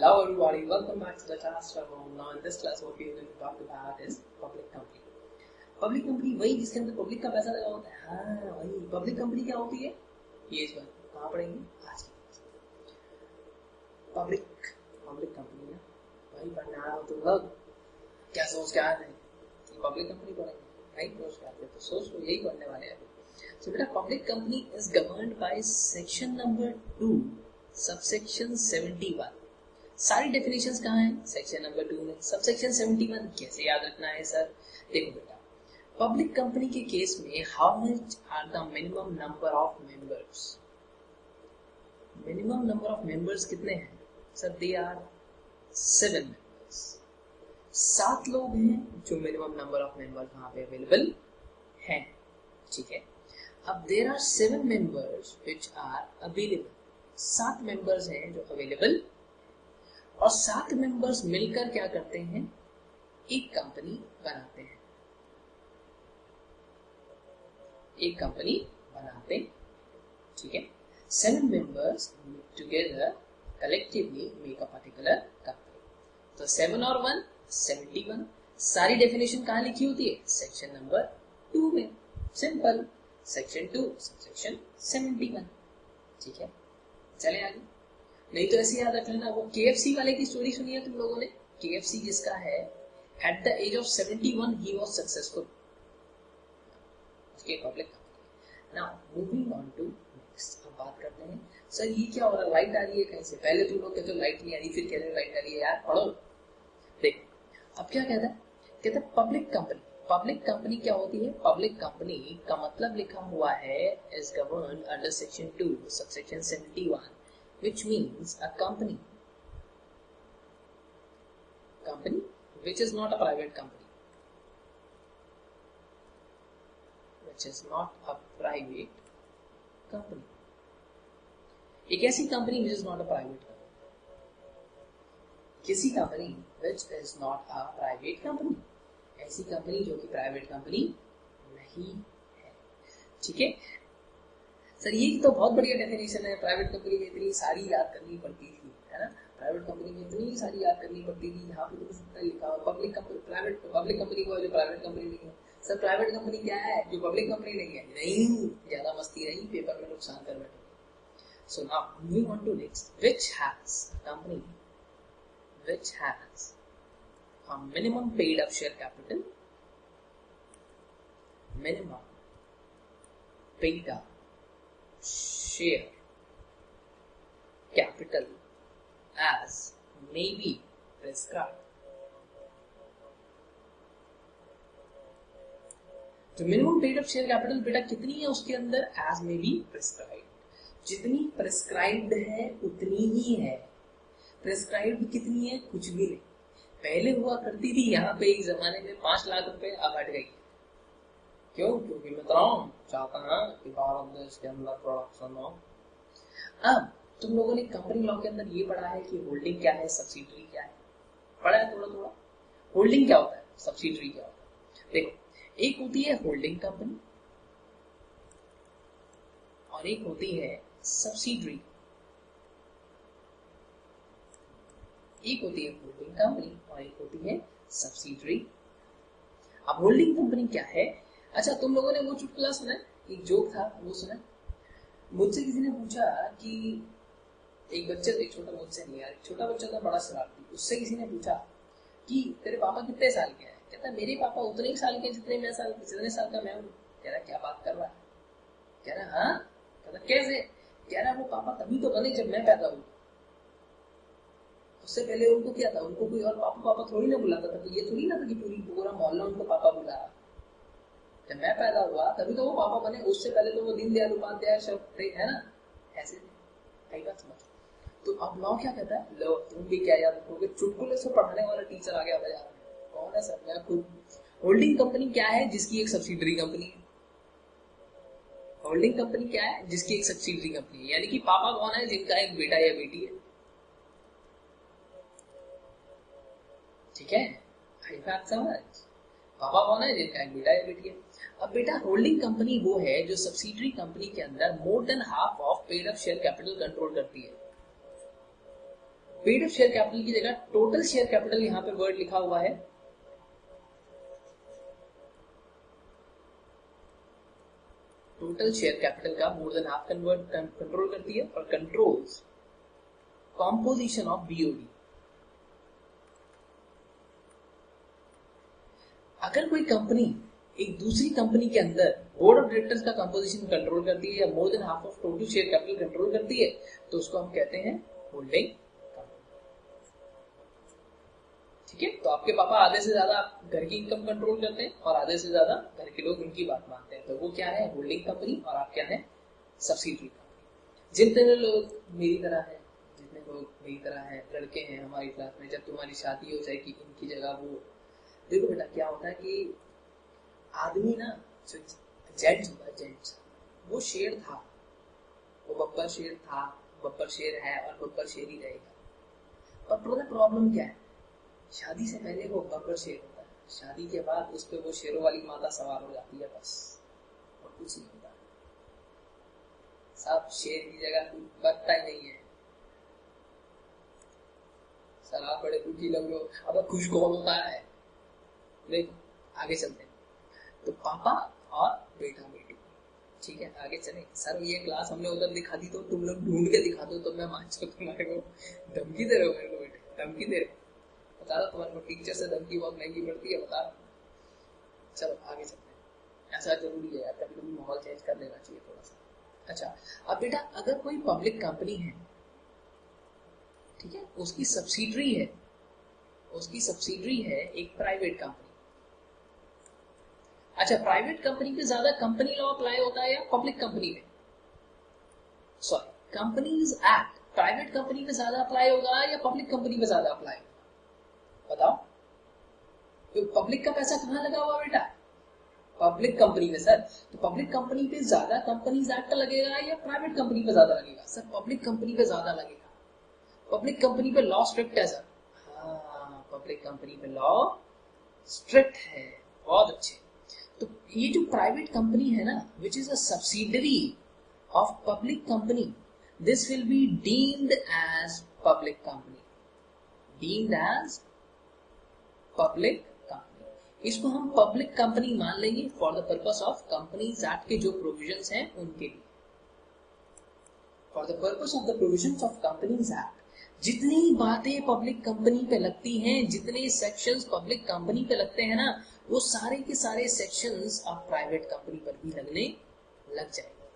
Hello everybody, welcome back to the class level. Now in this class what we are going to talk about is public company. Public company वही जिसके अंदर public का पैसा लगा होता है. हाँ वही पब्लिक कंपनी क्या होती है ये इस बार कहाँ पढ़ेंगे आज की पब्लिक कंपनी ना वही पढ़ना आया हो तुम लोग क्या सोच के आए थे पब्लिक कंपनी पढ़ेंगे नहीं सोच के आते तो सोच लो यही पढ़ने वाले हैं. So बेटा public company is governed by section number 2 subsection 71. सारी डेफिनेशंस कहाँ हैं सेक्शन नंबर 2 में. सबसेक्शन 71 कैसे याद रखना है सर. देखो बेटा पब्लिक कंपनी के केस में how much are the minimum number of members. Minimum number of members कितने हैं सर. They are 7 members. 7 लोग हैं जो मिनिमम नंबर ऑफ मेंबर्स वहां पे अवेलेबल हैं. ठीक है. अब there are 7 members which are available. 7 members हैं जो अवेलेबल और 7 मेंबर्स मिलकर क्या करते हैं एक कंपनी बनाते हैं. एक कंपनी बनाते हैं. ठीक है. 7 members together collectively make a particular company. तो 7 और 1 71. सारी डेफिनेशन कहाँ लिखी होती है सेक्शन नंबर 2 में. Simple section 2 subsection 71. ठीक है. चले आगे. नहीं तो ऐसे याद रख लेना वो KFC वाले की स्टोरी सुनी है तुम लोगों ने. KFC जिसका है at the age of 71 he was successful. उसके public company. Now moving on to next. अब बात करते हैं सर ये क्या हो रहा है लाइट आ रही है कहीं से. पहले तुम लोग कहते हो लाइट नहीं आ रही फिर कहते हो लाइट आ रही है. यार पढ़ो. देखो अब क्या कहता है पब्लिक कंपनी. पब्लिक कंपनी क्या होती है. पब्लिक कंपनी का मतलब लिखा हुआ है is governed under section 2 subsection 71 which means a company which is not a private company, एक ऐसी company which is not a private company. किसी company which is not a private company, ऐसी company जो कि प्राइवेट कंपनी नहीं है. ठीक है सर ये तो बहुत बढ़िया डेफिनेशन है. प्राइवेट कंपनी में इतनी सारी याद करनी पड़ती थी है ना. प्राइवेट कंपनी में इतनी सारी याद करनी पड़ती थी. यहाँ पे तो कुछ लिखा हुआ public company private public company को जो प्राइवेट कंपनी नहीं है. सर प्राइवेट कंपनी क्या है जो पब्लिक कंपनी नहीं है. नहीं ज्यादा मस्ती नहीं पेपर में नुकसान कर बैठे. So now moving on to next. Which has company which has a minimum paid up share capital. Minimum paid up share capital as may be prescribed. तो minimum paid up share capital बेटा कितनी है उसके अंदर as may be prescribed. जितनी prescribed है उतनी ही है. prescribed कितनी है कुछ भी नहीं. पहले हुआ करती थी यहाँ पे एक जमाने में 5 लाख रुपए अब हट गई. क्यों. क्योंकि मित्रों चाहता है कि भारत देश के अंदर प्रोडक्शन हो. अब तुम लोगों ने कंपनी लॉ के अंदर ये पढ़ा है कि होल्डिंग क्या है सब्सिडरी क्या है. पढ़ा है थोड़ा. होल्डिंग क्या होता है सब्सिडरी क्या होता है. देखो एक होती है होल्डिंग कंपनी और एक होती है सब्सिडरी. एक होती है होल्डिंग कंपनी और एक होती है सब्सिडरी. अब होल्डिंग कंपनी क्या है. अच्छा तुम लोगों ने वो चुटकुला सुना है. एक जोक था वो सुना. मुझसे किसी ने पूछा कि एक बच्चा एक छोटा मुझसे नहीं यार छोटा बच्चा था बड़ा शरारती. उससे किसी ने पूछा कि तेरे पापा कितने साल के हैं. कहता मेरे पापा उतने ही साल के जितने साल का मैं हूँ. कह रहा क्या बात कर रहा है. कह रहा हाँ. कहता कैसे. कह रहा वो पापा तभी तो बने जब मैं पैदा हुआ. उससे पहले उनको क्या था उनको कोई और पापा थोड़ी ना बुलाता था. तो ये थोड़ी ना था कि पूरा मोहल्ला उनको पापा बुला रहा. जब मैं पैदा हुआ तभी तो वो पापा बने. उससे पहले तो वो दीनदयाल उपाध्याय शब्द है ना ऐसे कई बात समझ. तो अब लॉ क्या कहता है. लो तुम भी क्या याद रखोगे चुटकुले से पढ़ाने वाला टीचर आ गया था यार. कौन है सर मैं खुद. होल्डिंग कंपनी क्या है जिसकी एक सब्सिडरी कंपनी है. होल्डिंग कंपनी क्या है जिसकी एक सब्सिडरी कंपनी है. यानी कि पापा कौन है जिनका एक बेटा या बेटी है. ठीक है आई बात समझ. पापा कौन है जिनका एक बेटा या बेटी है. अब बेटा होल्डिंग कंपनी वो है जो सब्सिडरी कंपनी के अंदर more than half of paid up share capital control करती है. पेड अप शेयर कैपिटल की जगह टोटल शेयर कैपिटल यहां पे वर्ड लिखा हुआ है, टोटल शेयर कैपिटल का मोर देन हाफ कंट्रोल करती है और कंट्रोल्स कॉम्पोजिशन ऑफ बीओडी। अगर कोई कंपनी एक दूसरी कंपनी के अंदर बोर्ड ऑफ डायरेक्टर्स का कंपोजिशन कंट्रोल करती है या more than half of total share capital control करती है तो उसको हम कहते हैं होल्डिंग कंपनी। ठीक है, तो आपके पापा आधे से ज्यादा घर की इनकम कंट्रोल करते हैं और आधे से ज्यादा घर के लोग उनकी बात मानते हैं, तो वो क्या है, होल्डिंग कंपनी, और आप क्या है, सब्सिडरी कंपनी। जितने लोग मेरी तरह है, जितने लोग मेरी तरह है, लड़के हैं हमारी क्लास में, जब तुम्हारी शादी हो जाएगी इनकी जगह वो, देखो बेटा क्या होता है कि आदमी ना, जो जेंट्स होता है, जेंट्स, वो शेर था, वो बब्बर शेर था, बब्बर शेर है और बब्बर शेर ही रहेगा। पर प्रॉब्लम क्या है, शादी से पहले वो बब्बर शेर होता है, शादी के बाद उस पर वो शेरों वाली माता सवार हो जाती है, बस और कुछ नहीं होता। सब शेर की जगह बचता ही नहीं है। सर आप बड़े दुखी लग रहे हो, अब खुश कौन होता है। देखो आगे चलते हैं, तो पापा और बेटा बेटी, ठीक है, आगे चले। सर ये क्लास हमने उधर दिखा दी तो तुम लोग ढूंढ के दिखा दो तो मैं मान चुका, तुम्हारे को धमकी दे रहे हो, मेरे को बेटे धमकी दे रहे हो, बता रहा तुम्हारे को टीचर से धमकी बहुत महंगी पड़ती है, बता रहा। चलो आगे चलते हैं, ऐसा जरूरी है यार, कभी कभी माहौल चेंज कर लेना चाहिए थोड़ा सा। अच्छा अब बेटा अगर कोई पब्लिक कंपनी है, ठीक है, उसकी सब्सिडरी है, उसकी सब्सिडरी है एक प्राइवेट कंपनी। अच्छा प्राइवेट कंपनी पे ज्यादा कंपनी लॉ अप्लाई होता है या पब्लिक कंपनी में, sorry companies act private company पे ज्यादा अप्लाई होगा या पब्लिक कंपनी पे ज्यादा अप्लाई होगा, बताओ। तो पब्लिक का पैसा कहां लगा हुआ बेटा, पब्लिक कंपनी में। सर तो पब्लिक कंपनी पे ज्यादा कंपनीज एक्ट लगेगा या प्राइवेट कंपनी पे ज्यादा लगेगा, सर पब्लिक कंपनी पे ज्यादा लगेगा, पब्लिक कंपनी पे लॉ स्ट्रिक्ट है सर। हाँ पब्लिक कंपनी पे लॉ स्ट्रिक्ट है, बहुत अच्छे। तो ये जो प्राइवेट कंपनी है ना, which is a subsidiary of public company, this will be deemed as public company, deemed as public company. इसको हम पब्लिक कंपनी मान लेंगे for the purpose of Companies Act के जो प्रोविजंस हैं उनके लिए, for the purpose of the provisions of Companies Act. जितनी बातें पब्लिक कंपनी पे लगती हैं, जितने सेक्शंस पब्लिक कंपनी पे लगते हैं ना, वो सारे के सारे सेक्शंस अब प्राइवेट कंपनी पर भी लगने लग जाएंगे।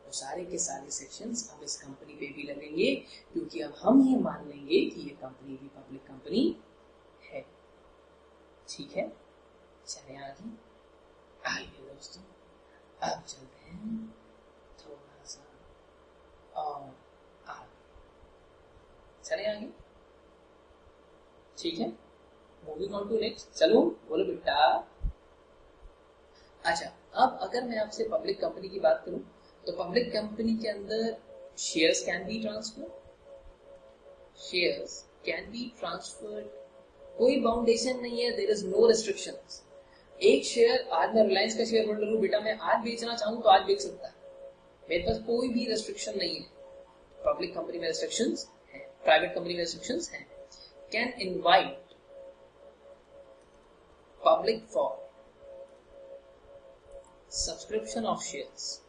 वो सारे के सारे सेक्शंस अब इस कंपनी पे भी लगेंगे, क्योंकि अब हम ये मान लेंगे कि ये कंपनी भी पब्लिक कंपनी है। ठीक है, चले आगे, आइए दोस्तों अब चलते हैं थोड़ा सा और चले आगे, ठीक है, मूविंग ऑन टू नेक्स्ट। चलो बोलो बेटा। अच्छा अब अगर मैं आपसे पब्लिक कंपनी की बात करूं तो पब्लिक कंपनी के अंदर shares can be transfer, shares can be transferred, कोई बाउंडेशन नहीं है, देयर इज नो रिस्ट्रिक्शंस। एक शेयर, आज मैं रिलायंस का शेयर होल्डर हूं बेटा, मैं आज बेचना चाहूं तो आज बेच सकता है, मेरे पास कोई भी रेस्ट्रिक्शन नहीं है। पब्लिक कंपनी में रेस्ट्रिक्शंस है, प्राइवेट कंपनी में रेस्ट्रिक्शंस है। Can invite public for subscription of shares,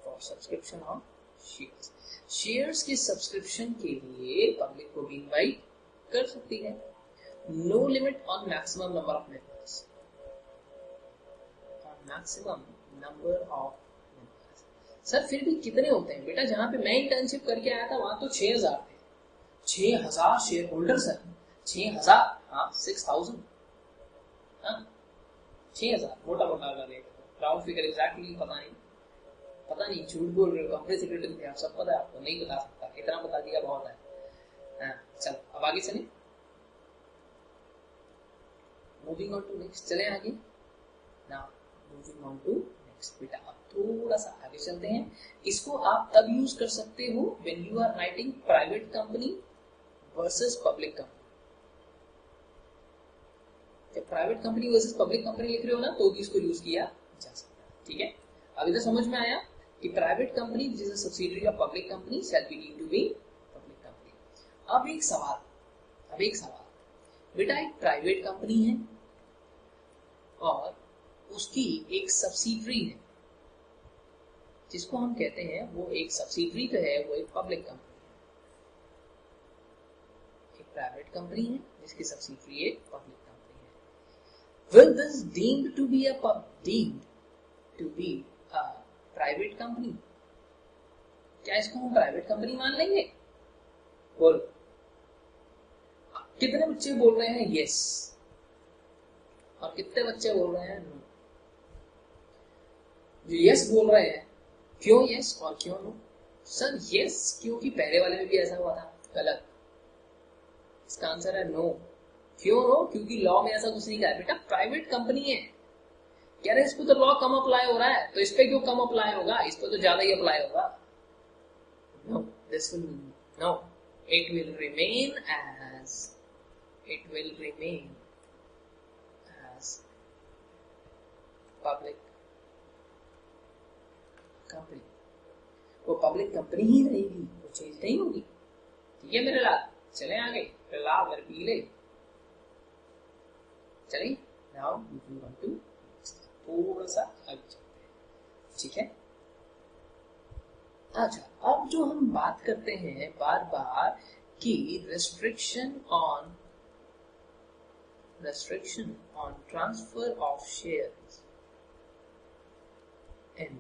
for subscription of shares, shares के सब्सक्रिप्शन के लिए पब्लिक को भी इनवाइट कर सकती है। No limit on maximum number of members, on maximum number of members. Sir फिर भी कितने होते हैं बेटा, जहां पे मैं इंटर्नशिप करके आया था वहां तो 6000 थे, 6000 शेयर होल्डर सर, 6000, हाँ 6000, हाँ 6000, मोटा मोटा अगर एक राउंड फिगर एग्जैक्टली पता नहीं झूठ बोल रहे हो, कंपनी सेक्रेटरी थे आप, सब पता है आपको, नहीं बता सकता, इतना बता दिया बहुत है। हाँ चलो अब आगे चले, मूविंग ऑन टू नेक्स्ट, चले आगे ना, मूविंग ऑन टू नेक्स्ट बेटा। अब थोड़ा सा आगे चलते हैं, इसको आप तब यूज कर सकते हो when you are writing private company versus public company. जब private company versus public company लिख रहे हो ना तो भी इसको यूज किया जा सकता है। ठीक है, अब इधर समझ में आया कि private company which is a subsidiary of public company shall be deemed to be public company. अब एक सवाल, बेटा एक प्राइवेट कंपनी है और उसकी एक सब्सिडियरी है, जिसको हम कहते हैं वो एक सब्सिडियरी तो है, वो एक पब्लिक कंपनी है। एक प्राइवेट कंपनी है जिसकी सब्सिडियरी एक पब्लिक कंपनी है। Will this deemed to be a private company? क्या इसको हम प्राइवेट कंपनी मान लेंगे? बोल, कितने बच्चे बोल रहे हैं यस और कितने बच्चे बोल रहे हैं नो? जो यस बोल रहे हैं, क्यों यस और क्यों नो? सर यस क्योंकि पहले वाले में भी ऐसा हुआ था, गलत। इसका आंसर है नो। क्यों नो? क्योंकि लॉ में ऐसा कुछ नहीं कहा। बेटा प्राइवेट कंपनी है, कह रहे इस पे तो लॉ कम अप्लाई हो रहा है, तो इस पे क्यों कम अप्लाई होगा, इस पे तो ज्यादा ही अप्लाई होगा। No, this will no, it will remain as public company. वो पब्लिक कंपनी ही रहेगी, वो चेंज नहीं होगी। ठीक है मेरे लाल, चले आगे, लाल और पीले चलिए। नाउ मूविंग ऑन टू, थोड़ा सा आगे चलते हैं, ठीक है। अच्छा, अब जो हम बात करते हैं बार बार कि restriction on transfer of shares in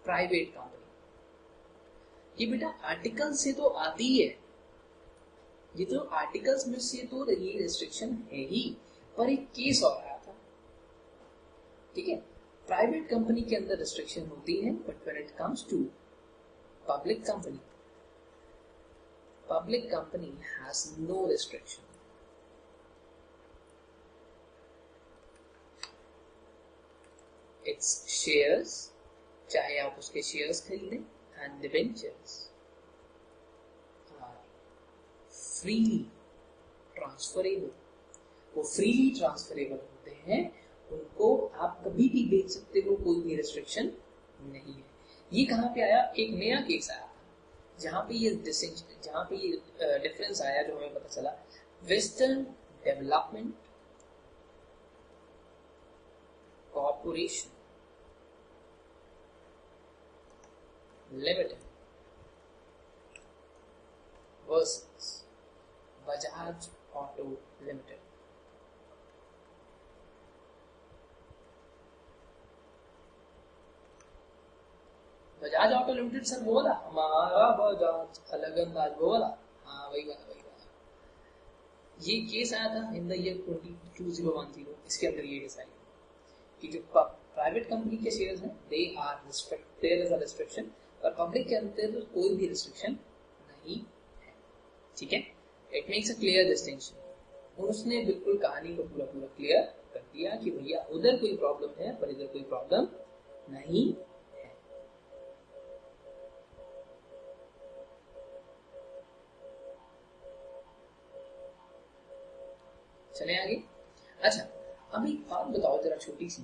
private company, ये बेटा आर्टिकल से तो आती है, ये तो आर्टिकल्स में से तो ये रेस्ट्रिक्शन है ही, पर एक केस और आया था। ठीक है, प्राइवेट कंपनी के अंदर रेस्ट्रिक्शन होती है, but when it comes to public company has no restriction. Its shares, चाहे आप उसके शेयर्स खरीदें, and debentures are freely transferable. वो फ्रीली ट्रांसफरेबल होते हैं, उनको आप कभी भी बेच सकते हो, कोई भी रेस्ट्रिक्शन नहीं है। ये कहाँ पे आया? एक नया केस आया था जहां पे ये डिफरेंस आया, जो हमें पता चला। Western development corporation limited versus Bajaj auto limited. Bajaj auto limited sir बोला, हमारा बजाज अलग अंदाज बोला, हाँ वही वाला। ये केस आया था इन द ईयर 2010। इसके अंदर ये केस आया कि जो प्राइवेट कंपनी के शेयर्स हैं, they are restricted, there is a restriction, पर पब्लिक के अंदर कोई भी रिस्ट्रिक्शन नहीं है। ठीक है, it makes a clear distinction. उसने बिल्कुल कहानी को पूरा क्लियर कर दिया कि भैया उधर कोई प्रॉब्लम है, पर इधर कोई प्रॉब्लम नहीं है। चले आगे। अच्छा, अब एक बात बताओ जरा छोटी सी,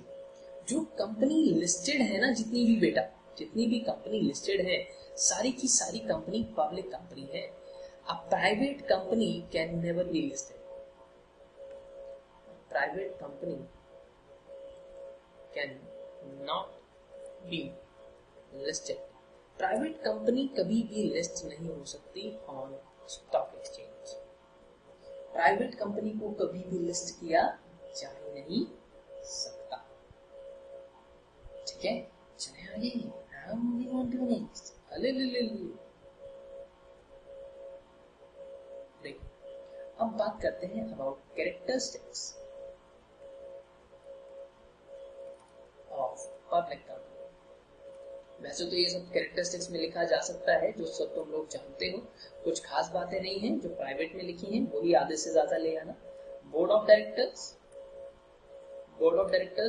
जो कंपनी लिस्टेड है ना, जितनी भी कंपनी लिस्टेड है, सारी की सारी कंपनी पब्लिक कंपनी है। A private company can never be listed. Private company can not be listed. Private company कभी भी लिस्ट नहीं हो सकती on stock exchange. Private company को कभी भी लिस्ट किया जा नहीं सकता। ठीक है, चले आगे। Moving on to next. देखो, अब बात करते हैं about characteristics of public company. वैसे तो ये सब कैरेक्टरिस्टिक्स में लिखा जा सकता है, जो सब तुम लोग जानते हो। कुछ खास बातें नहीं हैं जो प्राइवेट में लिखी हैं, वही आधे से ज्यादा ले आना। बोर्ड ऑफ डायरेक्टर्स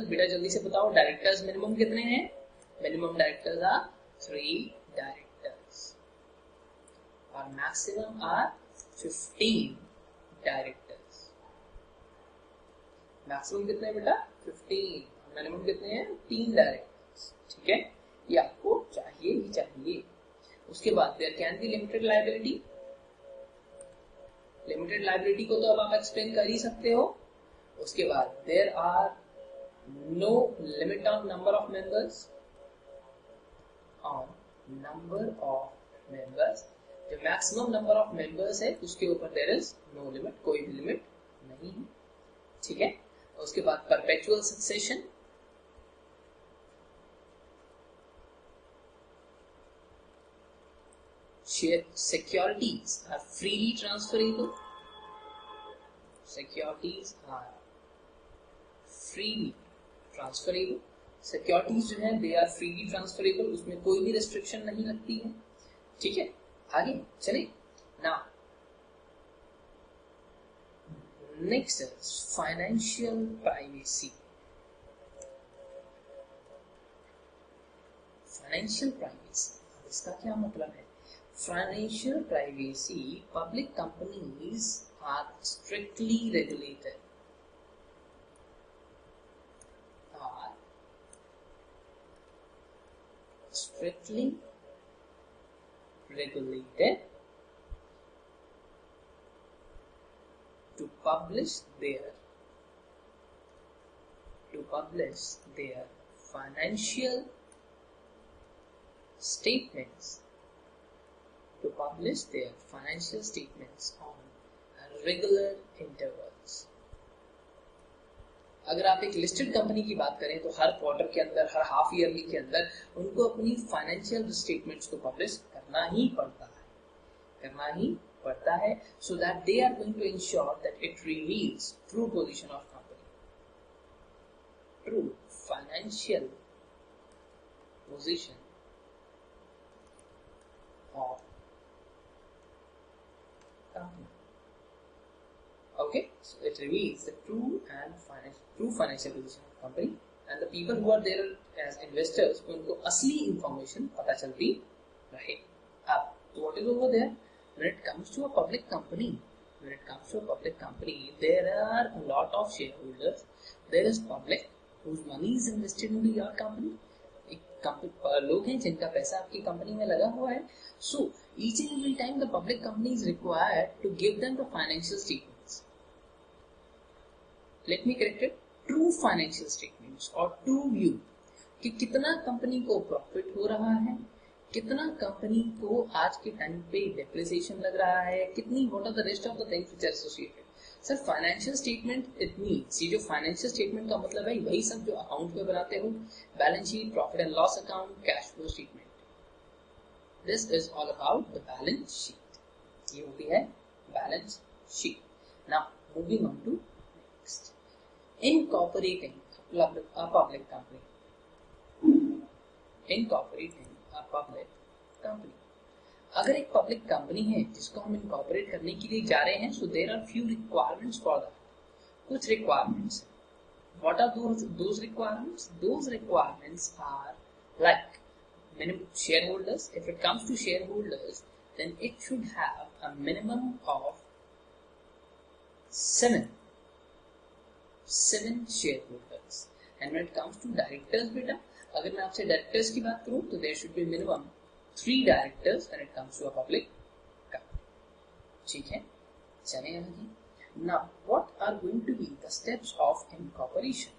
बेटा जल्दी से बताओ, डायरेक्टर्स मिनिमम कितने हैं? मिनिमम डायरेक्टर्स आर 3 डायरेक्टर्स और मैक्सिमम आर 15 डायरेक्टर्स। मैक्सिमम कितने बेटा? 15। मिनिमम कितने हैं? 3 डायरेक्टर्स। ठीक है, ये आपको चाहिए ही चाहिए। उसके बाद there can be limited liability. Limited liability को तो अब आप एक्सप्लेन कर ही सकते हो। उसके बाद there are no limit on number of members, on number of members, जो मैक्सिमम नंबर ऑफ मेंबर्स है उसके ऊपर देयर इज नो लिमिट, कोई भी लिमिट नहीं है, ठीक है। उसके बाद perpetual succession, securities are freely transferable, securities are freely transferable, securities जो है they are freely transferable, उसमें कोई भी restriction नहीं लगती है, ठीक है। आगे चले ना, next is financial privacy। Financial privacy, इसका क्या मतलब है? Financial privacy, public companies are strictly regulated. Are strictly regulated to publish their financial statements. To publish their financial statements on regular intervals. अगर आप एक लिस्टेड कंपनी की बात करें तो हर क्वार्टर के अंदर, हर हाफ ईयरली के अंदर उनको अपनी फाइनेंशियल स्टेटमेंट्स को पब्लिश करना ही पड़ता है, so that they are going to ensure that it reveals true position of company, true financial position of company. Okay, so it reveals the true financial position of company, and the people who are there as investors, उनको असली information पता चलती रहे। अब what is over there? When it comes to a public company, there are a lot of shareholders. There is public whose money is invested into your company. लोग हैं जिनका पैसा आपकी कंपनी में लगा हुआ है। So each and every time the public company is required to give them the financial statements. Let me correct it. True financial statements or true view कि कितना कंपनी को प्रॉफिट हो रहा है, कितना कंपनी को आज के टाइम पे डेप्रिसिएशन लग रहा है, कितनी what are the rest of the things which are associated. Sir financial statement it means, ये जो फाइनेंशियल स्टेटमेंट का मतलब है वही सब जो अकाउंट में बनाते हो, balance sheet, profit and loss account, cash flow statement. This is all about the balance sheet, ये होती है balance sheet. Now moving on to next, incorporating a public company, अगर एक पब्लिक कंपनी है जिसको हम इनकॉर्पोरेट करने के लिए जा रहे हैं, so there are few requirements for that, कुछ requirements. What are those requirements? Those requirements are like minimum shareholders. If it comes to shareholders, then it should have a minimum of seven shareholders. And when it comes to directors, बेटा, अगर मैं आपसे directors की बात करूं तो there should be minimum 3 directors when it comes to a public company. ठीक है, चलिए आगे। Now, what are going to be the steps of incorporation?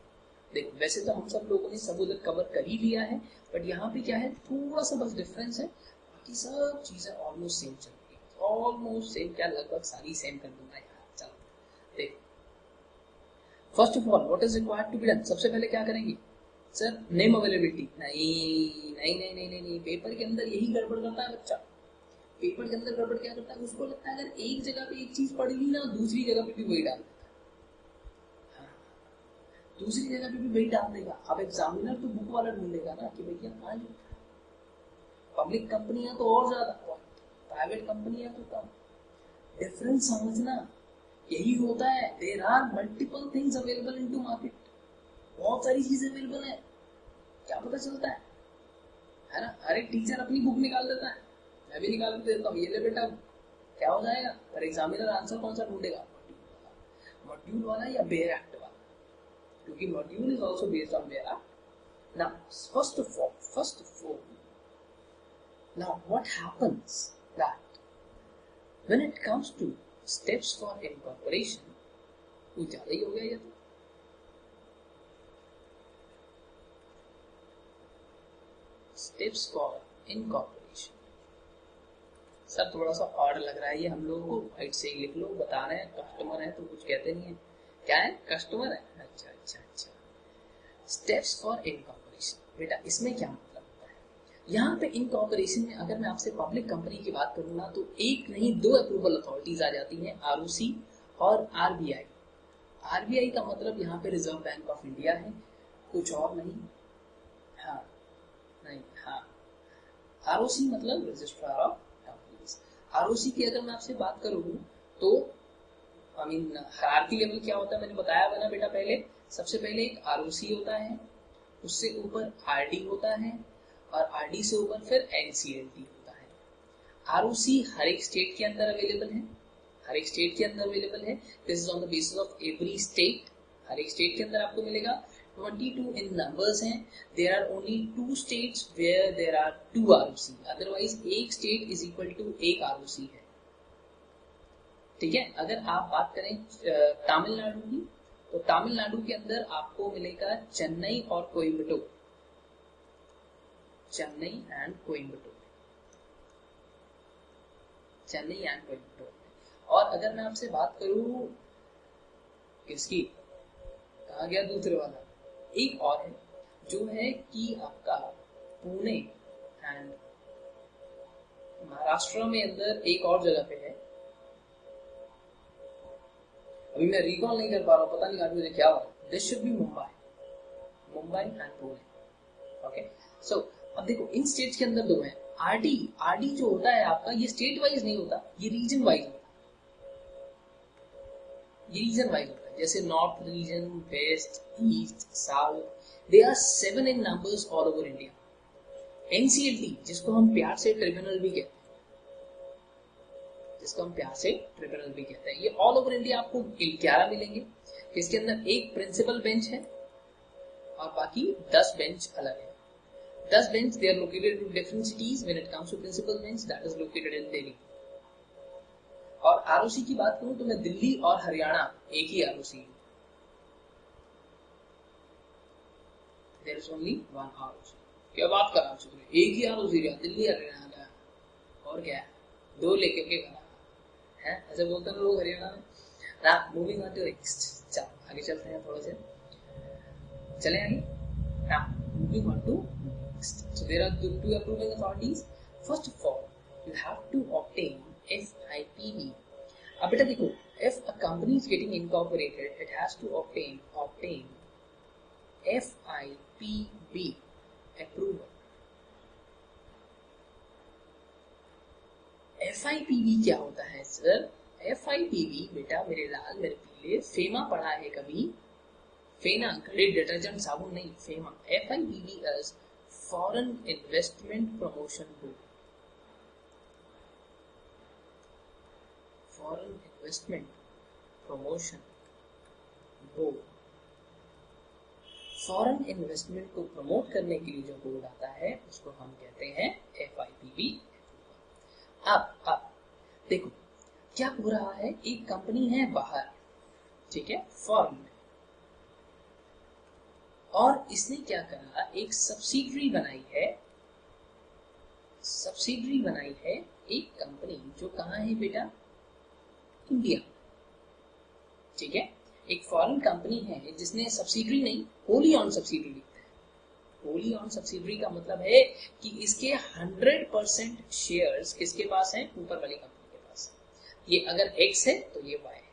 देखो वैसे तो हम सब लोगों ने सब उधर कवर कर ही लिया है, बट यहाँ पे क्या है, थोड़ा सा बस डिफरेंस है, बाकी सब चीजें ऑलमोस्ट सेम चल रही है, ऑलमोस्ट सेम, क्या लगभग सारी सेम कर दूंगा यार। चलो देखो, first of all what is required to be done. सबसे पहले क्या करेंगे सर? Name availability. नहीं, पेपर के अंदर यही गड़बड़ करता है बच्चा। पेपर के अंदर गड़बड़ क्या करता है, उसको लगता है अगर एक जगह पे एक चीज पढ़ ली ना, दूसरी जगह पे भी वही डाल देता है, दूसरी जगह पे भी वही डाल देगा। अब एग्जामिनर तो बुक वाला ढूंढेगा ना कि भैया कहाँ लिखा है। पब्लिक कंपनियां तो और ज्यादा, प्राइवेट कंपनियां तो कम। डिफरेंस समझना, यही होता है। There are multiple things available into market, बहुत सारी चीजें अवेलेबल है, क्या पता चलता है ना। हर एक टीचर अपनी बुक निकाल देता है, मैं भी निकाल देता हूँ, ये ले बेटा, क्या हो जाएगा। पर एग्जामिनर आंसर कौन सा ढूंढेगा? मॉड्यूल वाला या बेयर एक्ट वाला, क्योंकि module is also based on bare act. Now first of all Now what happens that when it comes to steps for incorporation, कुछ ज्यादा ही हो गया ये तो। स्टेप्स फॉर इनकॉर्पोरेशन, सर थोड़ा सा ऑड लग रहा है ये हम लोगों को, राइट से ही लिख लो, बता रहे हैं कस्टमर है तो कुछ कहते नहीं है, क्या है कस्टमर है, अच्छा अच्छा अच्छा। स्टेप्स फॉर इनकॉर्पोरेशन, बेटा इसमें क्या मतलब होता है, यहाँ पे इनकॉर्पोरेशन में अगर मैं आपसे पब्लिक कंपनी की बात करूँ ना, तो एक नहीं दो अप्रूवल अथॉरिटीज आ जाती हैं, आरओसी और आरबीआई। आरबीआई का मतलब यहाँ पे रिजर्व बैंक ऑफ इंडिया है, कुछ और नहीं। हाँ नहीं, हाँ आरओसी मतलब रजिस्ट्रार ऑफ कंपनीज। आरओसी की अगर मैं आपसे बात करूँ तो आई मीन हायरार्की लेवल क्या होता है मैंने बताया हुआ ना बेटा पहले। सबसे पहले एक आरओसी होता है, उससे ऊपर आरडी होता है, और आरडी से ऊपर फिर एनसीएलटी होता है। आरओसी हर एक स्टेट के अंदर अवेलेबल है, हर एक स्टेट के अंदर अवेलेबल है। This is on the basis of every state, हर एक स्टेट के अंदर आपको मिलेगा। 22 इन नंबर्स हैं। There are only 2 states where there are 2 ROC, otherwise एक स्टेट इज इक्वल टू एक आरओसी है। ठीक है, अगर आप बात करें तमिलनाडु की, तो तमिलनाडु के अंदर आपको मिलेगा चेन्नई और कोयम्बटूर, चेन्नई एंड कोयम्बटूर, चेन्नई एंड कोयम्बटूर। और अगर मैं आपसे बात करूं किसकी, कहा गया दूसरे वाला, एक और है जो है कि आपका पुणे एंड महाराष्ट्र में अंदर एक और जगह पे है, अभी मैं रिकॉल नहीं कर पा रहा हूं, पता नहीं आज मुझे क्या हुआ। This should be Mumbai, Mumbai and Pune. Okay, so अब देखो इन स्टेट्स के अंदर दो हैं। आरडी, आरडी जो होता है आपका ये स्टेट वाइज नहीं होता, ये रीजन वाइज होता है, ये रीजन वाइज होता है। जैसे north region, west, east, south, they are 7 in numbers all over India. NCLT जिसको हम प्यार से ट्रिब्यूनल भी कहते हैं, जिसको हम प्यार से ट्रिब्यूनल भी कहते हैं, ये ऑल ओवर इंडिया आपको 11 मिलेंगे। इसके अंदर एक प्रिंसिपल बेंच है और बाकी 10 बेंच अलग है। 10 bench they are located in different cities. When it comes to principal bench that is located in Delhi. और आरओसी की बात करूं तो मैं दिल्ली और हरियाणा एक ही ROC, there is only one ROC. क्या बात कर रहा हूं, एक ही आरओसी है दिल्ली हरियाणा का, और क्या है दो लेके के करा है, ऐसे बोलते हैं लोग हरियाणा में ना। मूविंग ऑन टू नेक्स्ट, चलो आगे चलते हैं, थोड़ा सा चले आगे ना। Moving on to next, so there are two approving authorities. First of all you have to obtain FIPB। अब बेटा देखो, if a company is getting incorporated, it has to obtain FIPB approval। FIPB क्या होता है sir? FIPB बेटा मेरे लाल मेरे पीले, फेमा पढ़ा है कभी? फेना घड़े डिटर्जेंट साबुन नहीं, FEMA. FIPB is Foreign Investment Promotion Board, foreign investment promotion board. Foreign investment को प्रमोट करने के लिए जो बोर्ड आता है उसको हम कहते हैं FIPB। अब देखो क्या हो रहा है, एक कंपनी है बाहर, ठीक है, फॉरेन में, और इसने क्या करा, एक सब्सिडरी बनाई है, सब्सिडरी बनाई है एक कंपनी जो कहाँ है बेटा, इंडिया। ठीक है, एक फॉरेन कंपनी है जिसने सब्सिडरी नहीं, होली ऑन सब्सिडरी लिखते हैं। होली ऑन सब्सिडरी का मतलब है कि इसके 100% शेयर्स किसके पास हैं, ऊपर वाली कंपनी के पास। ये अगर X है तो ये Y है,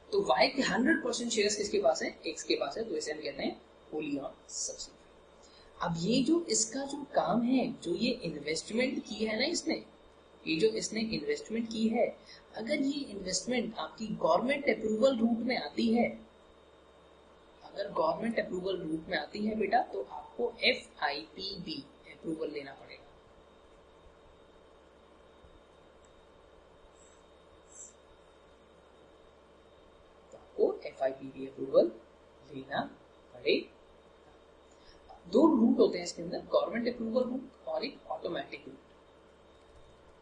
तो Y के 100% शेयर्स किसके पास है, X के पास है, तो इसे हम कहते हैं होली ऑन सब्सिडरी। अब ये जो इसका जो काम है, जो ये इन्वेस्टमेंट की है ना इसने, ये जो इसने इन्वेस्टमेंट की है, अगर ये इन्वेस्टमेंट आपकी गवर्नमेंट अप्रूवल रूट में आती है, अगर गवर्नमेंट अप्रूवल रूट में आती है बेटा, तो आपको FIPB अप्रूवल लेना पड़ेगा। तो आपको FIPB अप्रूवल लेना पड़ेगा। दो रूट होते हैं इसके अंदर, गवर्नमेंट अप्रूवल रूट और एक ऑटोमेटिक रूट।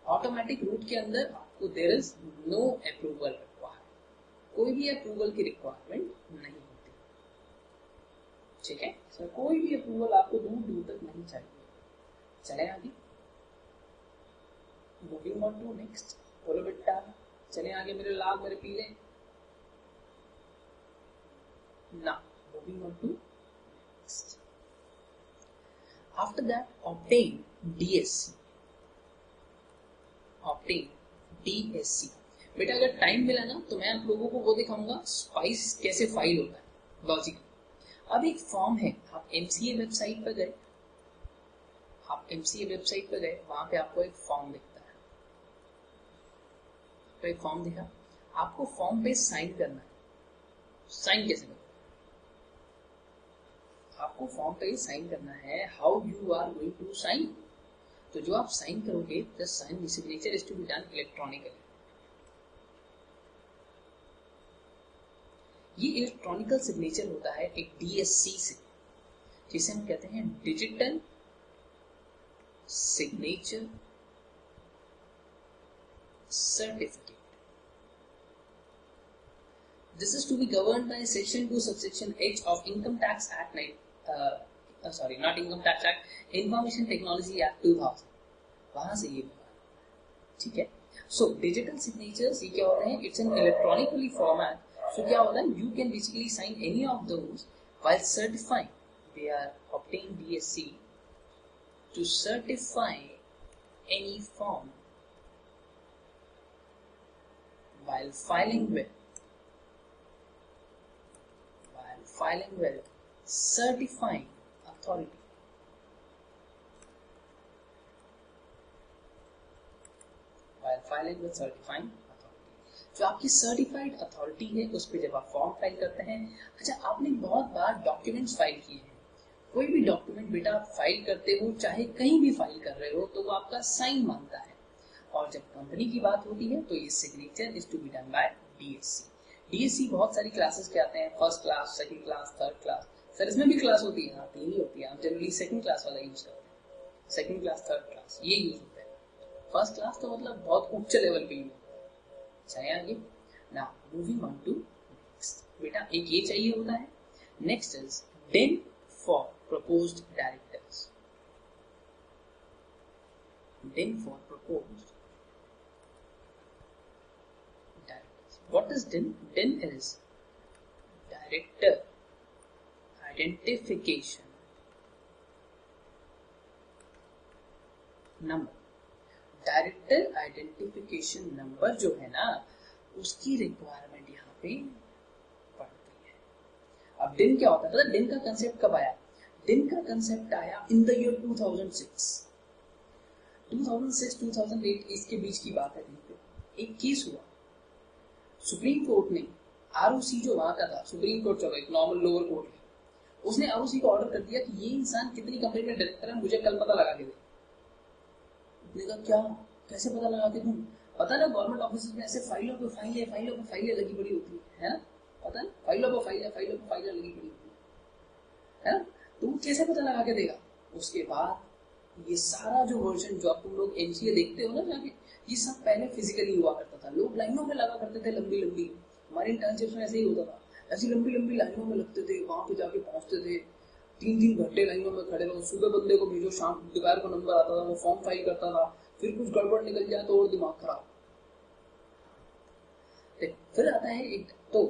ऑटोमेटिक रूट के अंदर आपको there is no approval required, कोई भी अप्रूवल की रिक्वायरमेंट नहीं होती, ठीक है। सर कोई भी अप्रूवल आपको दूर दूर तक नहीं चाहिए। चले आगे, मूविंग ऑन टू नेक्स्ट, बोलो बेटा, चले आगे मेरे लाल मेरे पीले ना। Moving on to next, after that obtain DSC, obtain DSC. बेटा अगर टाइम मिला ना तो मैं आप लोगों को वो दिखाऊंगा स्पाइस कैसे फाइल होता है, लॉजिक। अब एक फॉर्म है, आप एमसीए वेबसाइट पर गए, आप एमसीए वेबसाइट पर गए, वहां पे आपको एक फॉर्म दिखता है, तो एक फॉर्म दिखा, आपको फॉर्म पे साइन करना है। साइन कैसे करना है? आपको फॉर्म पे साइन करना है। How you are going to sign? तो जो आप साइन करोगे, the sign signature is to be done electronically. ये इलेक्ट्रॉनिकल सिग्नेचर होता है एक डीएससी से, जिसे हम कहते हैं digital signature certificate. This is to be governed by Section 2, Subsection H of Income Tax Act not Income Tax Act, Information Technology Act 2000। वहां से ये बना, ठीक है। सो डिजिटल सिग्नेचर्स ये क्या होते हैं? It's an electronically format. So क्या होता है? You can basically sign any of those while certifying they are obtained DSC to certify any form while filing with certifying authority। While filing with certifying authority, जो आपकी certified authority है उस पर जब आप फॉर्म फाइल करते हैं। अच्छा, आपने बहुत बार डॉक्यूमेंट्स फाइल किए हैं, कोई भी डॉक्यूमेंट बेटा आप फाइल करते हो, चाहे कहीं भी फाइल कर रहे हो, तो वो आपका साइन मांगता है। और जब कंपनी की बात होती है तो ये signature is to be done by DSC. DSC बहुत सारी क्लासेस के आते हैं, first class, second class, third class. Sir इसमें भी क्लास होती है? हाँ, तीन ही होती है। हम जनरली सेकंड क्लास वाला यूज करते हैं, सेकंड क्लास, थर्ड क्लास ये यूज होता है। फर्स्ट क्लास तो मतलब बहुत उच्च लेवल पे यूज होता है। चलिए आगे ना, मूविंग ऑन टू नेक्स्ट। बेटा एक ये चाहिए होता है। Next is DIN for proposed directors. DIN for proposed directors. What is DIN? DIN is Director Identification Number। Director identification number जो है ना, उसकी रिक्वायरमेंट यहाँ पे पड़ती है। अब DIN क्या होता है? पता DIN का कंसेप्ट कब आया? DIN का कंसेप्ट आया इन द ईयर 2006। 2006-2008 इसके बीच की बात है। एक केस हुआ, सुप्रीम कोर्ट ने आरओसी जो वहां का था, सुप्रीम कोर्ट चलो एक नॉर्मल लोअर कोर्ट है, उसने आरओसी को ऑर्डर कर दिया कि ये इंसान कितनी कंपनी में डायरेक्टर है, मुझे कल पता लगा के दे। उसने कहा क्या, कैसे पता लगा के दूं? पता ना गवर्नमेंट ऑफिस में ऐसे फाइलों पे फाइलें लगी पड़ी होती है ना, पता है? फाइलों पे फाइलें लगी पड़ी होती है ना, तो कैसे पता लगा के देगा? उसके बाद ये सारा जो वर्जन जो आप तुम लोग एमसीए देखते हो ना जाके, ये सब पहले फिजिकली हुआ करता था। लोग लाइनों में लगा करते थे, लंबी लंबी। हमारे इंटर्नशिप में ऐसे ही होता था, ऐसी लंबी लंबी लाइनों में लगते थे, वहां पे जाके पहुंचते थे, 3-3 घंटे लाइनों में खड़े रहो। सुबह बंदे को भेजो, शाम दोपहर को नंबर आता था, वो फॉर्म फाइल करता था, फिर कुछ गड़बड़ निकल जाए तो और दिमाग खराब। फिर आता है एक, तो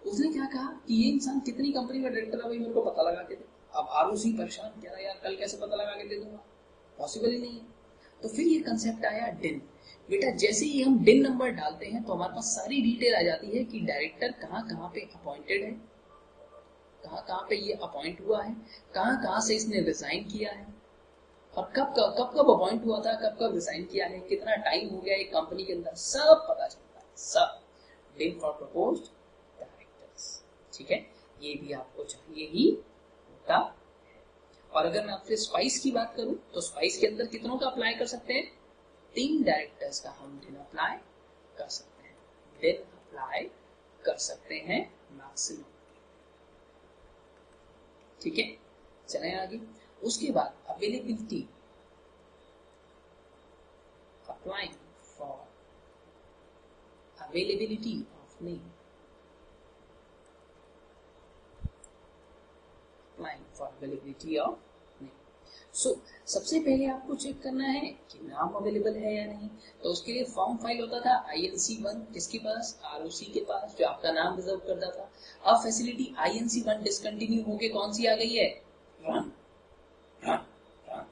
उसने क्या कहा कि ये इंसान कितनी कंपनी में डायरेक्टर है भाई, मेरे को पता लगा के दे। अब आरओसी परेशान, कह रहा यार कल कैसे पता लगा के दे दूंगा, पॉसिबल ही नहीं है। तो फिर ये कंसेप्ट आया DIN। बेटा जैसे ही हम DIN नंबर डालते हैं तो हमारे पास सारी डिटेल आ जाती है कि डायरेक्टर कहाँ पे अपॉइंटेड है, कहाँ पे ये अपॉइंट हुआ है, कहाँ से इसने रिजाइन किया है, और कब अपॉइंट हुआ था, कब रिजाइन किया है, कितना टाइम हो गया एक कंपनी के अंदर, सब पता चलता है, सब। DIN फॉर प्रपोज्ड डायरेक्टर्स, ठीक है, ये भी आपको चाहिए ही होता है। और अगर मैं आपसे स्पाइस की बात करूं तो स्पाइस के अंदर कितनों का अप्लाई कर सकते हैं? 3 डायरेक्टर्स का हम DIN अप्लाई कर सकते हैं, DIN अप्लाई कर सकते हैं मैक्सिमम, ठीक है। चलें आगे। उसके बाद availability applying for availability of name. Applying for availability of name. So सबसे पहले आपको चेक करना है कि नाम अवेलेबल है या नहीं। तो उसके लिए फॉर्म फाइल होता था INC1 किसके पास, ROC के पास, जो आपका नाम रिजर्व करता था। अब फैसिलिटी INC1 डिसकंटिन्यू होके कौन सी आ गई है, रन रन रन,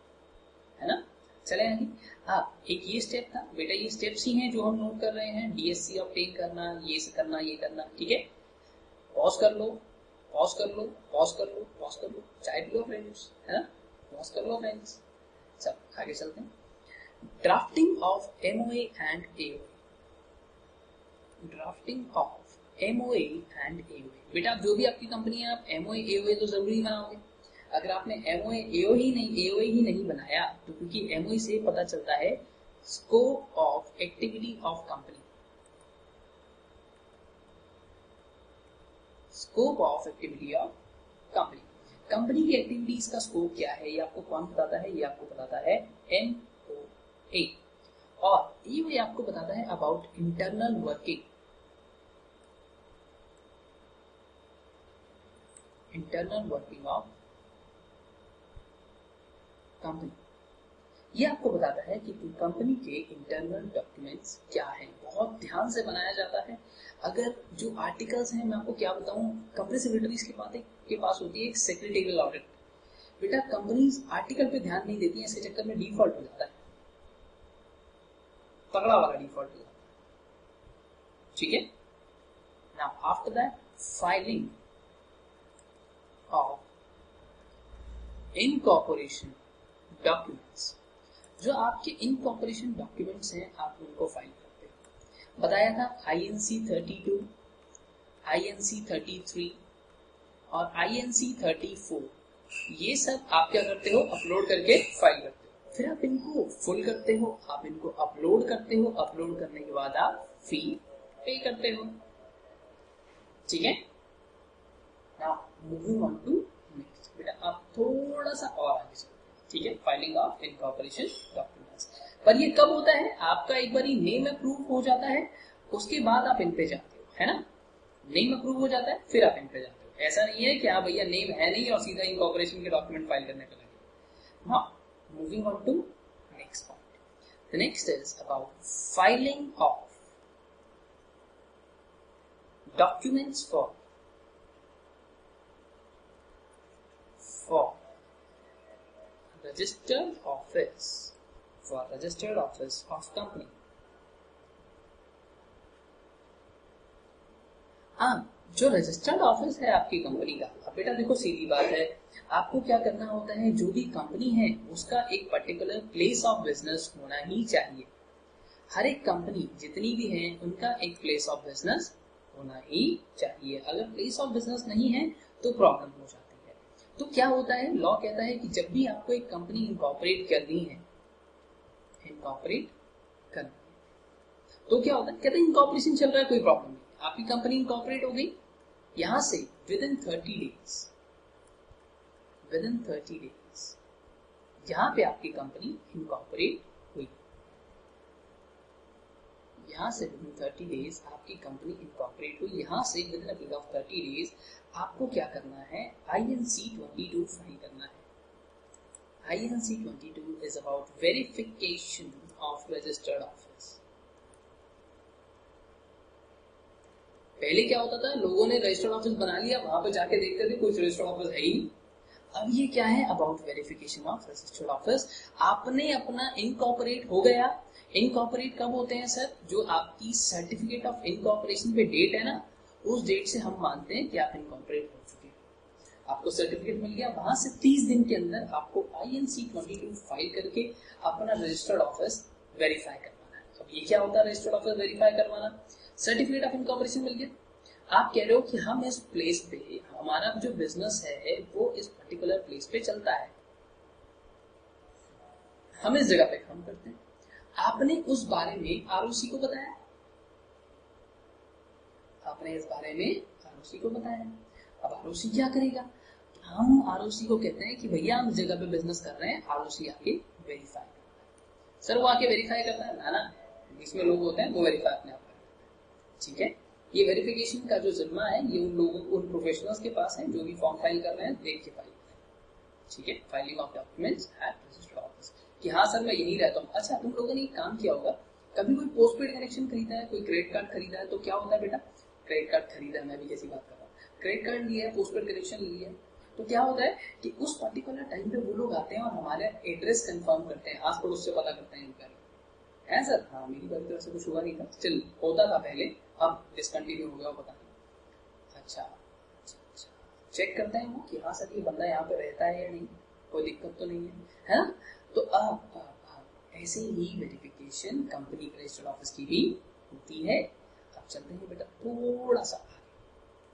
है ना। चले आगे। हाँ, एक ये स्टेप था बेटा, ये स्टेप्स ही हैं जो हम नोट कर रहे हैं, DSC ऑब्टेन करना, ये करना, ये करना, ठीक है। पॉज कर लो, पॉज कर लो, पॉज कर लो, पॉज कर लो, चाइल्ड लो फ्रेंड्स, है ना, पॉज कर लो फ्रेंड्स। चल आगे चलते हैं। Drafting of MOA and AOA। Drafting of MOA and AOA। बेटा जो भी आपकी कंपनी है, आप MOA AOA तो जरूरी बनाओगे। अगर आपने MOA AOA ही नहीं बनाया तो, क्योंकि MOA से पता चलता है scope of activity of company. Scope of activity of company, company की एक्टिविटीज का स्कोप क्या है, ये आपको कौन बताता है, ये आपको बताता है MOA। और AOA आपको बताता है about internal working, internal working of company. ये आपको बताता है कि कंपनी के इंटरनल डॉक्यूमेंट्स क्या हैं। बहुत ध्यान से बनाया जाता है। अगर जो आर्टिकल्स हैं, मैं आपको क्या बताऊं, कंपनी सेक्रेटरीज के पास होती है एक सेक्रेटरियल ऑडिट। बेटा कंपनीज आर्टिकल पे ध्यान नहीं देती हैं, इसके चक्कर में डिफॉल्ट हो जाता है, तगड़ा वाला डिफॉल्ट हो जाता है, ठीक है। Now after that filing of incorporation documents. जो आपके इनकॉर्पोरेशन डॉक्यूमेंट्स हैं, आप उनको फाइल करते हो। बताया था INC32, INC33 और INC34, ये सब आप क्या करते हो, अपलोड करके फाइल करते हो। फिर आप इनको फुल करते हो, आप इनको अपलोड करते हो। अपलोड करने के बाद आप फी पे करते हो, ठीक है। Now moving on to next. बेटा आप थोड़ा सा और आगे चलते हैं, ठीक है। फाइलिंग ऑफ इनकॉर्पोरेशन डॉक्यूमेंट्स, पर ये कब होता है, आपका एक बार नेम अप्रूव हो जाता है, उसके बाद आप इन पे जाते हो, है ना। नेम अप्रूव हो जाता है, फिर आप इन पे जाते हो। ऐसा नहीं है कि हाँ भैया नेम है नहीं और सीधा इनकॉर्पोरेशन के डॉक्यूमेंट फाइल करने पे लगे। हाँ, moving on to next point. The next is about filing of documents for registered office of company। हाँ, जो रजिस्टर्ड ऑफिस है आपकी कंपनी का, अब बेटा देखो सीधी बात है, आपको क्या करना होता है, जो भी कंपनी है उसका एक पर्टिकुलर प्लेस ऑफ बिजनेस होना ही चाहिए। हर एक कंपनी जितनी भी है उनका एक प्लेस ऑफ बिजनेस होना ही चाहिए। अगर प्लेस ऑफ बिजनेस नहीं है तो प्रॉब्लम हो जाती है। तो क्या होता है, लॉ कहता है कि जब भी आपको एक कंपनी इनकॉर्पोरेट करनी है, तो क्या होता है, कहते हैं इनकॉर्पोरेशन चल रहा है, कोई प्रॉब्लम नहीं, आपकी कंपनी इनकॉर्पोरेट हो गई, यहां से विद इन 30 डेज यहां पे आपकी कंपनी इनकॉर्पोरेट हुई। यहां से विद इन 30 डेज आपकी कंपनी इनकॉर्पोरेट हुई। यहां से with in a period of 30 days आपको क्या करना है, INC22 फाइल करना है। INC22 is about verification of registered office। पहले क्या होता था, लोगों ने रजिस्टर्ड ऑफिस बना लिया, वहां पर जाके देखते थे कुछ रजिस्टर्ड ऑफिस है ही नहीं। अब ये क्या है, about verification of registered office. आपने अपना इनकॉर्पोरेट हो गया। इनकॉर्पोरेट कब होते हैं सर, जो आपकी सर्टिफिकेट ऑफ इनकॉर्पोरेशन पे डेट है ना, उस डेट से हम मानते हैं कि आप इनकॉर्पोरेट हो चुके हैं। आपको सर्टिफिकेट मिल गया, वहां से 30 दिन के अंदर आपको INC22 फाइल करके अपना रजिस्टर्ड ऑफिस वेरीफाई करवाना है। अब ये क्या होता है रजिस्टर्ड ऑफिस वेरीफाई करवाना, सर्टिफिकेट ऑफ इनकॉर्पोरेशन मिल गया, आप कह रहे हो कि हम इस प्लेस पे, हमारा जो बिजनेस है वो इस पर्टिकुलर प्लेस पे चलता है, हम इस जगह पे काम करते हैं। आपने उस बारे में ROC को बताया, आपने इस बारे में ROC को बताया। अब ROC क्या करेगा, हम ROC को कहते हैं कि भैया हम जगह पे बिजनेस कर रहे हैं, ROC आके वेरीफाई करता है। सर वो आके वेरीफाई करता है ना, इसमें लोग होते हैं वो वेरीफाई अपने आप करते हैं। ठीक है, ये वेरिफिकेशन का जो जिम्मा है ये उन लोगों, उन प्रोफेशनल्स के पास है जो भी फॉर्म फाइल कर रहे हैं, देख के फाइल। ठीक है, filing of documents eight register office कि हाँ सर मैं यहीं रहता हूँ। अच्छा, तुम लोगों ने एक काम किया होगा, कभी कोई पोस्ट पेड कनेक्शन खरीदा है, कोई क्रेडिट कार्ड खरीदा है, तो क्या होता है बेटा, क्रेडिट कार्ड खरीदा है, मैं भी कैसी बात कर रहा हूँ, क्रेडिट कार्ड लिया है, पोस्ट पेड कनेक्शन लिया है, तो क्या होता है कि उस पर्टिकुलर टाइम पे वो लोग आते हैं और हमारे एड्रेस कंफर्म करते हैं, आस पड़ोस से पता करते हैं इनका है सर। हाँ, मेरी बात तो ऐसा कुछ हुआ नहीं था, स्टिल होता था पहले, अब डिसकंटिन्यू हो गया पता नहीं। अच्छा, चेक करते हैं वो कि हाँ सर ये बंदा यहाँ पे रहता है या नहीं, कोई दिक्कत तो नहीं है ना। तो अब ऐसे ही वेरिफिकेशन कंपनी के रजिस्टर्ड ऑफिस की भी होती है। अब चलते हैं बेटा थोड़ा सा आगे।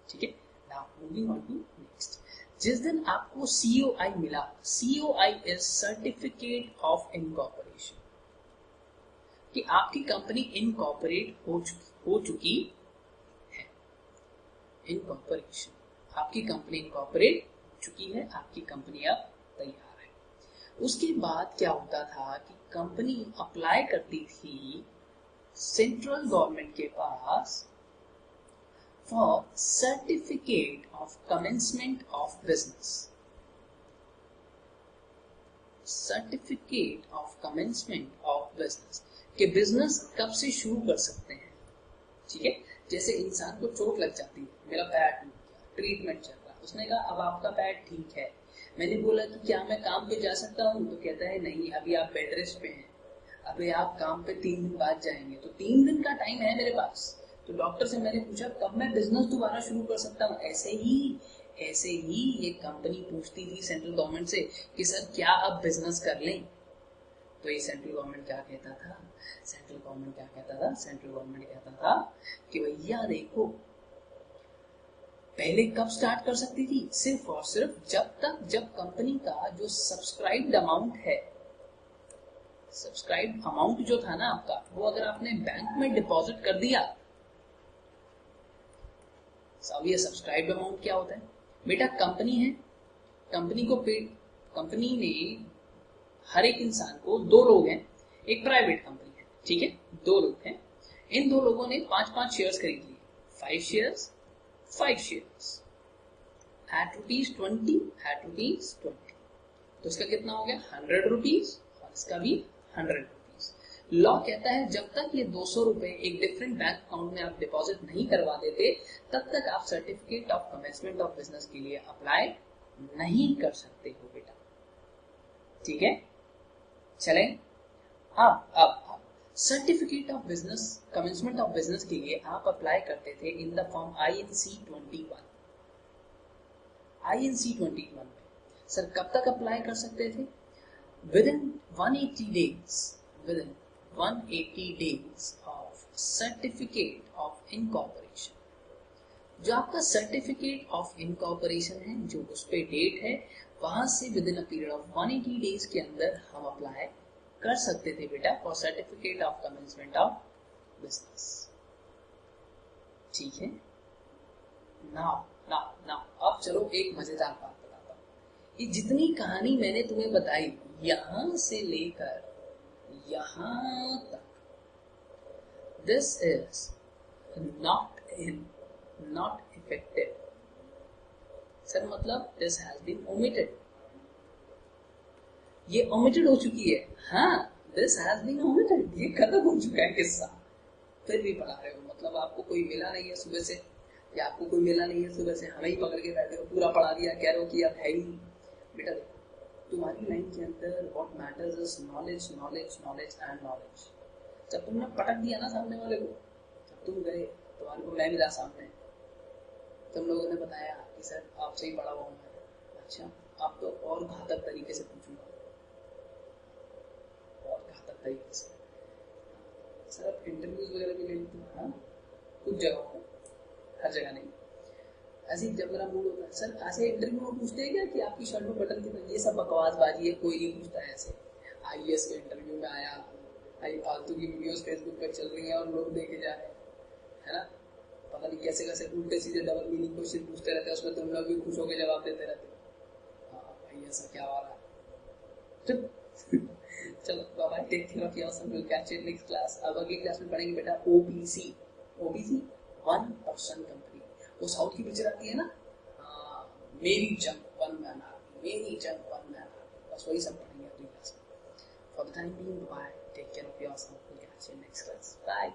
ठीक है, now moving on to next. जिस दिन आपको COI मिला, COI is certificate of incorporation, कि आपकी कंपनी इनकॉर्पोरेट हो चुकी है। इनकॉर्पोरेशन, आपकी कंपनी इनकॉर्पोरेट हो चुकी है, आपकी कंपनी अब तैयार है। उसके बाद क्या होता था कि कंपनी अप्लाई करती थी सेंट्रल गवर्नमेंट के पास for certificate of commencement of business. Certificate of commencement of business कि बिजनेस कब से शुरू कर सकते हैं। ठीक है, जैसे इंसान को चोट लग जाती है, मेरा पैर टूट गया, ट्रीटमेंट चल रहा है, उसने कहा अब आपका पैर ठीक है, मैंने बोला कि क्या मैं काम पे जा सकता हूँ, तो कहता है नहीं अभी आप बेड रेस्ट पे हैं, अभी आप काम पे 3 दिन बाद जाएंगे, तो 3 दिन का टाइम है मेरे पास। तो डॉक्टर से मैंने पूछा कब मैं बिजनेस दोबारा शुरू कर सकता हूँ। ऐसे ही ये कंपनी पूछती थी सेंट्रल गवर्नमेंट से कि सर क्या अब बिजनेस कर लें। तो ये सेंट्रल गवर्नमेंट क्या कहता था, सेंट्रल गवर्नमेंट कहता था कि भैया देखो पहले कब स्टार्ट कर सकती थी, सिर्फ और सिर्फ जब कंपनी का जो सब्सक्राइब्ड अमाउंट है, सब्सक्राइब अमाउंट जो था ना आपका, वो अगर आपने बैंक में डिपॉजिट कर दिया। अब ये सब्सक्राइब अमाउंट क्या होता है बेटा, कंपनी है, कंपनी में हर एक इंसान को 2 लोग हैं, एक प्राइवेट कंपनी है, ठीक है, 2 लोग हैं, इन 2 लोगों ने 5-5 शेयर्स खरीद लिए, 5 शेयर्स एट रुपीज 20, तो इसका कितना हो गया 100 रुपीज और इसका भी 100 रुपीज। लॉ कहता है जब तक ये 200 रुपए एक डिफरेंट बैंक अकाउंट में आप डिपॉजिट नहीं करवा देते, तब तक आप certificate of commencement of business के लिए अप्लाई नहीं कर सकते हो बेटा। ठीक है, चलें। अब certificate of business, commencement of business के लिए आप अप्लाई करते थे in the form INC-21। INC-21 में सर कब तक अप्लाई कर सकते थे, within 180 days of certificate of incorporation। जो आपका सर्टिफिकेट ऑफ इनकॉर्पोरेशन है, जो उस पे डेट है, वहां से within a period of 180 days के अंदर हम अप्लाई कर सकते थे बेटा for certificate of commencement of business. ठीक है, नाउ अब चलो एक मजेदार बात बताता हूं। ये जितनी कहानी मैंने तुम्हें बताई यहां से लेकर यहां तक, this is not effective. Sir मतलब दिस हैज बीन ओमिटेड, ये ओमिटेड हो चुकी है। हाँ, दिस हैज बीन ओमिटेड, ये खत्म हो चुका है किस्सा, फिर भी पढ़ा रहे हो। मतलब आपको कोई मिला नहीं है सुबह से, या आपको कोई मिला नहीं है सुबह से, हमें ही पकड़ के बैठे हो, पूरा पढ़ा दिया, कह रहे हो कि अब है ही नहीं। बेटा देखो, तुम्हारी लाइन के अंदर what matters is knowledge and knowledge. जब तुमने पटक दिया ना सामने वाले को, जब तुम गए, तुम्हारे को मैं मिला सामने, तुम लोगों ने बताया कि सर आपसे ही पढ़ा हुआ हूँ। अच्छा, अब तो और घातक तरीके से पूछूंगा, और घातक तरीके से। सर आप इंटरव्यूज वगैरह भी ले लेते हैं? हाँ, कुछ जगहों पर, हर जगह नहीं। ऐसे जब मेरा मूड होता है, सर ऐसे इंटरव्यू में पूछते हैं क्या कि आपकी शर्ट में बटन कितना, ये सब बकवासबाजी है, कोई नहीं पूछता है ऐसे। IAS के इंटरव्यू में आया, फालतू की वीडियोस फेसबुक पर चल रही हैं और लोग देखे जा रहे हैं, है ना, पता नहीं कैसे कैसे उल्टे सीधे डबल मीनिंग क्वेश्चन पूछते रहते हैं, उसमें तुम लोग भी खुश होकर जवाब देते रहते हो। हाँ भाई ऐसा क्या हो रहा है, चलो bye bye, take care of yourself, will catch you next class. अब अगली क्लास में पढ़ेंगे बेटा ओबीसी। ओबीसी 1% कंपनी, वो साउथ की पिक्चर आती है ना, मेरी जंग वन मैन आर्मी, मेरी जंग वन मैन आर्मी, बस वही सब पढ़ेंगे अगली क्लास में। For the time being bye, take care of yourself, will catch you next class, bye.